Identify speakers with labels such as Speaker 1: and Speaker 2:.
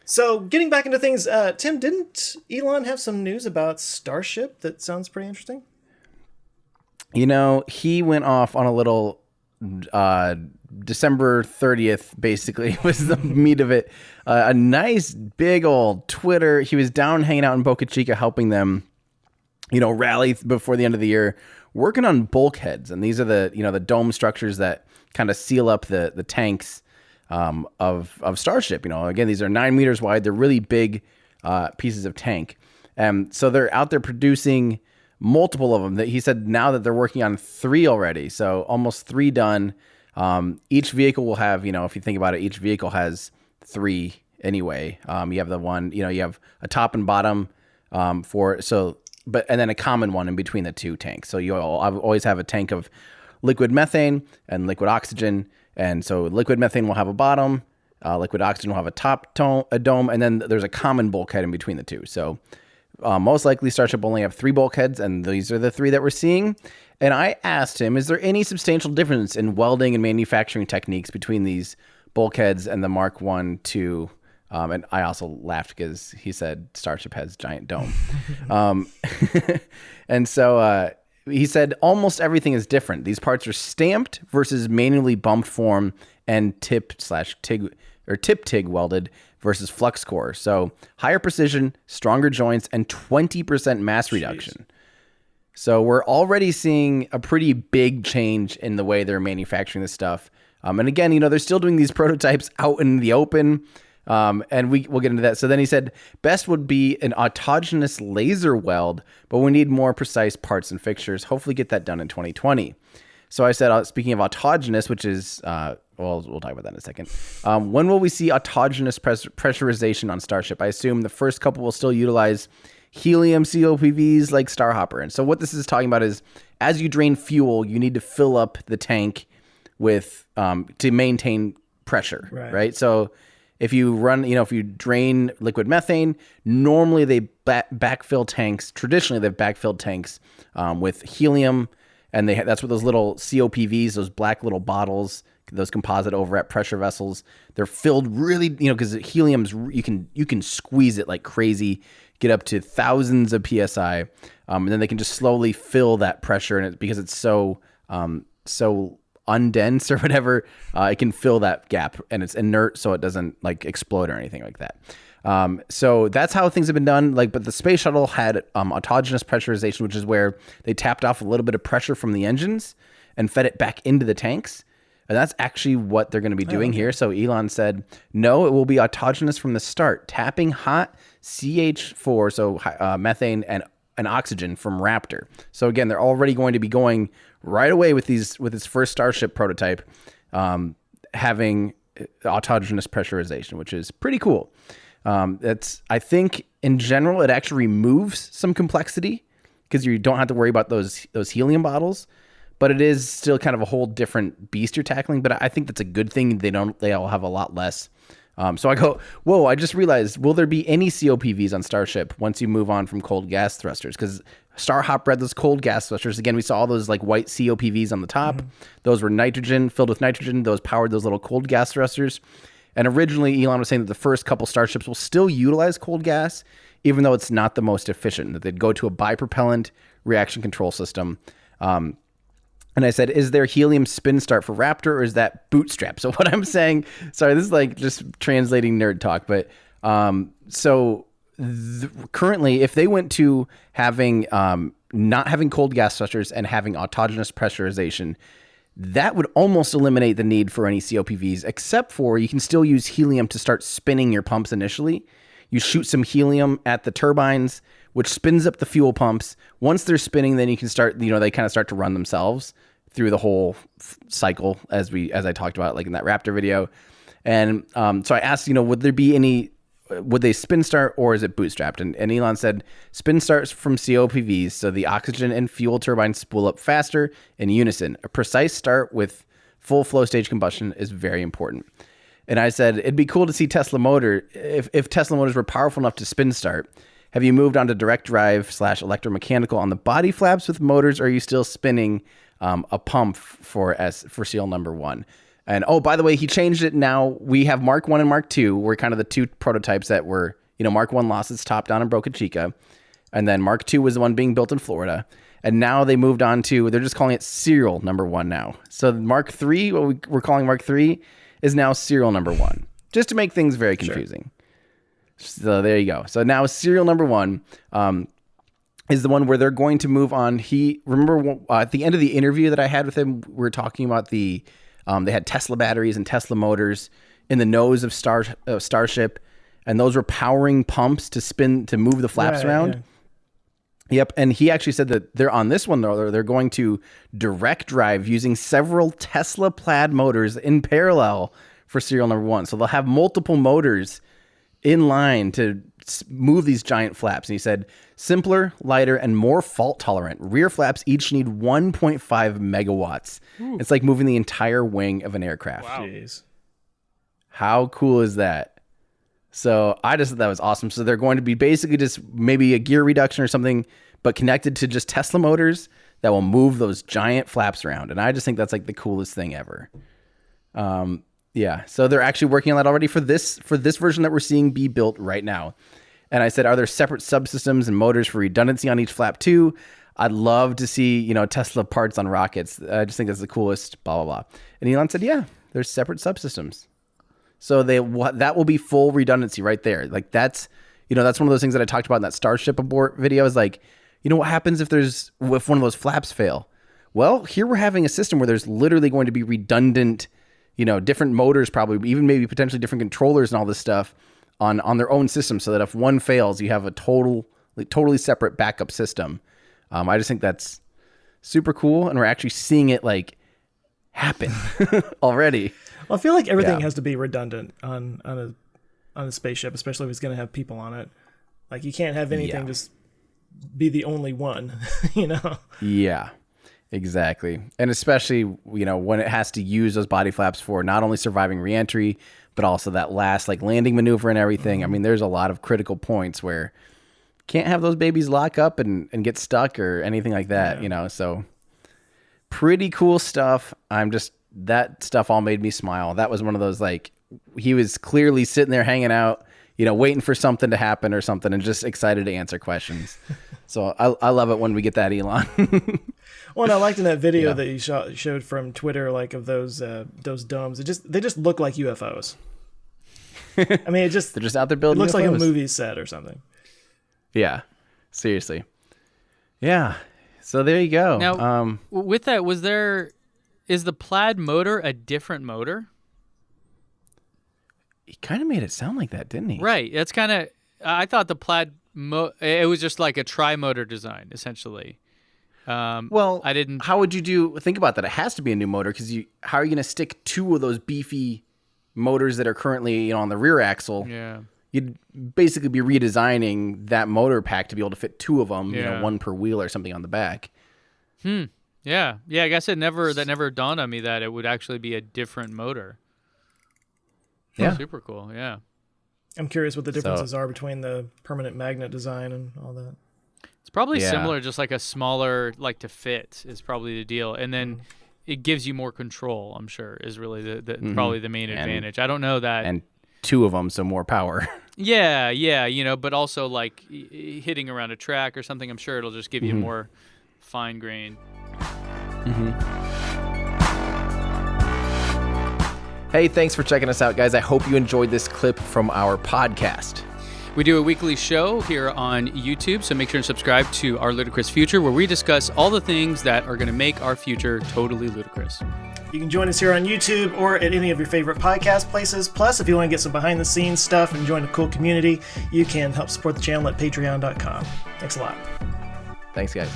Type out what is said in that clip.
Speaker 1: So, getting back into things, Tim, didn't Elon have some news about Starship that sounds pretty interesting?
Speaker 2: He went off on a little uh, December 30th, basically, was the meat of it. A nice big old Twitter. He was down hanging out in Boca Chica helping them, rally before the end of the year, working on bulkheads. And these are the dome structures that kind of seal up the tanks of Starship. Again, these are 9 meters wide. They're really big pieces of tank. So they're out there producing multiple of them. That he said now that they're working on 3 already. So almost 3 done. Each vehicle will have, if you think about it, each vehicle has 3 anyway. You have the one, you have a top and bottom and then a common one in between the 2 tanks. So you'll always have a tank of liquid methane and liquid oxygen. And so liquid methane will have a bottom, liquid oxygen will have a dome, and then there's a common bulkhead in between the 2. So most likely Starship only have 3 bulkheads, and these are the 3 that we're seeing. And I asked him, is there any substantial difference in welding and manufacturing techniques between these bulkheads and the Mark 1, 2? And I also laughed because he said Starship has giant dome. And so he said almost everything is different. These parts are stamped versus manually bumped form and tip-TIG welded versus flux core. So higher precision, stronger joints, and 20% mass reduction. So we're already seeing a pretty big change in the way they're manufacturing this stuff. And again, they're still doing these prototypes out in the open. And we'll get into that. So then he said, best would be an autogenous laser weld, but we need more precise parts and fixtures. Hopefully get that done in 2020. So I said, speaking of autogenous, which is, we'll talk about that in a second. When will we see autogenous pressurization on Starship? I assume the first couple will still utilize helium COPVs like Starhopper. And so what this is talking about is as you drain fuel, you need to fill up the tank with, to maintain pressure, right? So if you drain liquid methane, normally they backfill tanks. Traditionally, they've backfilled tanks with helium, and that's what those little COPVs, those black little bottles, those composite overwrap pressure vessels, they're filled really, because helium's you can squeeze it like crazy, get up to thousands of psi, and then they can just slowly fill that pressure, and because it's so undense or whatever, it can fill that gap, and it's inert, so it doesn't like explode or anything like that. So that's how things have been done. But the space shuttle had autogenous pressurization, which is where they tapped off a little bit of pressure from the engines and fed it back into the tanks. And that's actually what they're going to be doing here. So Elon said, no, it will be autogenous from the start, tapping hot CH4, so methane and oxygen from Raptor. So again, they're already going to be going right away with this first Starship prototype, having autogenous pressurization, which is pretty cool. I think in general, it actually removes some complexity because you don't have to worry about those helium bottles, but it is still kind of a whole different beast you're tackling. But I think that's a good thing. They all have a lot less. So I go, whoa, I just realized, will there be any COPVs on Starship once you move on from cold gas thrusters? Because Starhopper had those cold gas thrusters. Again, we saw all those like white COPVs on the top. Mm-hmm. Those were filled with nitrogen. Those powered those little cold gas thrusters. And originally, Elon was saying that the first couple Starships will still utilize cold gas, even though it's not the most efficient, that they'd go to a bipropellant reaction control system. And I said, is there helium spin start for Raptor, or is that bootstrap? So what I'm saying, sorry, this is like just translating nerd talk, but currently, if they went to having not having cold gas thrusters and having autogenous pressurization, that would almost eliminate the need for any COPVs, except for you can still use helium to start spinning your pumps initially. You shoot some helium at the turbines, which spins up the fuel pumps. Once they're spinning, then you can start, they kind of start to run themselves through the whole cycle, as I talked about, like in that Raptor video. And so I asked, would they spin start or is it bootstrapped? And Elon said, spin starts from COPVs, so the oxygen and fuel turbines spool up faster in unison. A precise start with full flow stage combustion is very important. And I said, it'd be cool to see Tesla motor, if Tesla motors were powerful enough to spin start. Have you moved on to direct drive / electromechanical on the body flaps with motors, or are you still spinning a pump for seal number 1? And oh, by the way, he changed it. Now we have Mark 1 and Mark 2. We're kind of the two prototypes that were, Mark 1 lost its top down in Boca Chica. And then Mark 2 was the one being built in Florida. And now they moved on to, they're just calling it serial number 1 now. So Mark 3, what we're calling Mark 3, is now serial number 1. Just to make things very confusing. Sure. So there you go. So now serial number 1 is the one where they're going to move on. Remember at the end of the interview that I had with him, we were talking about they had Tesla batteries and Tesla motors in the nose of Starship, and those were powering pumps to move the flaps around. Yeah. Yep, and he actually said that they're on this one, though, they're going to direct drive using several Tesla Plaid motors in parallel for serial number 1. So they'll have multiple motors in line to move these giant flaps. And he said, simpler, lighter, and more fault tolerant. Rear flaps each need 1.5 megawatts. Ooh. It's like moving the entire wing of an aircraft.
Speaker 1: Wow. Jeez.
Speaker 2: How cool is that? So I just thought that was awesome. So they're going to be basically just maybe a gear reduction or something, but connected to just Tesla motors that will move those giant flaps around. And I just think that's like the coolest thing ever. Yeah. So they're actually working on that already for this version that we're seeing be built right now. And I said, are there separate subsystems and motors for redundancy on each flap too? I'd love to see, Tesla parts on rockets. I just think that's the coolest, blah, blah, blah. And Elon said, yeah, there's separate subsystems. So that will be full redundancy right there. Like that's one of those things that I talked about in that Starship abort video is like, what happens if one of those flaps fail? Well, here we're having a system where there's literally going to be redundant, different motors, probably even maybe potentially different controllers and all this stuff on their own system, so that if one fails, you have a totally separate backup system. I just think that's super cool, and we're actually seeing it like happen already.
Speaker 1: Well, I feel like everything has to be redundant on a spaceship, especially if it's going to have people on it. Like you can't have anything just be the only one,
Speaker 2: Yeah, exactly. And especially, when it has to use those body flaps for not only surviving reentry, but also that last like landing maneuver and everything. I mean, there's a lot of critical points where you can't have those babies lock up and get stuck or anything like that, so pretty cool stuff. That stuff all made me smile. That was one of those, like, he was clearly sitting there hanging out, waiting for something to happen or something and just excited to answer questions. So I love it when we get that, Elon.
Speaker 1: Well, and I liked in that video that you showed from Twitter, like of those domes. They just look like UFOs. I mean, they're just out there building. It looks UFOs. Like a movie set or something.
Speaker 2: Yeah, seriously. Yeah. So there you go.
Speaker 3: Now, with that, is the Plaid motor a different motor?
Speaker 2: He kind of made it sound like that, didn't he?
Speaker 3: Right. That's kind of. I thought the Plaid it was just like a tri-motor design, essentially.
Speaker 2: Well,
Speaker 3: I didn't.
Speaker 2: How would you think about that? It has to be a new motor because how are you going to stick two of those beefy motors that are currently on the rear axle?
Speaker 3: Yeah.
Speaker 2: You'd basically be redesigning that motor pack to be able to fit two of them, one per wheel or something on the back.
Speaker 3: Yeah. I guess that never dawned on me that it would actually be a different motor.
Speaker 2: Yeah.
Speaker 3: Super cool. Yeah.
Speaker 1: I'm curious what the differences are between the permanent magnet design and all that.
Speaker 3: It's probably similar, just like a smaller, like to fit is probably the deal. And then it gives you more control, I'm sure, is really probably the main advantage. I don't know that.
Speaker 2: And two of them, so more power.
Speaker 3: Yeah, but also like hitting around a track or something, I'm sure it'll just give you more fine-grained.
Speaker 2: Hey, thanks for checking us out, guys. I hope you enjoyed this clip from our podcast.
Speaker 3: We do a weekly show here on YouTube, so make sure to subscribe to Our Ludicrous Future, where we discuss all the things that are going to make our future totally ludicrous.
Speaker 1: You can join us here on YouTube or at any of your favorite podcast places. Plus, if you want to get some behind-the-scenes stuff and join a cool community, you can help support the channel at patreon.com. Thanks a lot.
Speaker 2: Thanks, guys.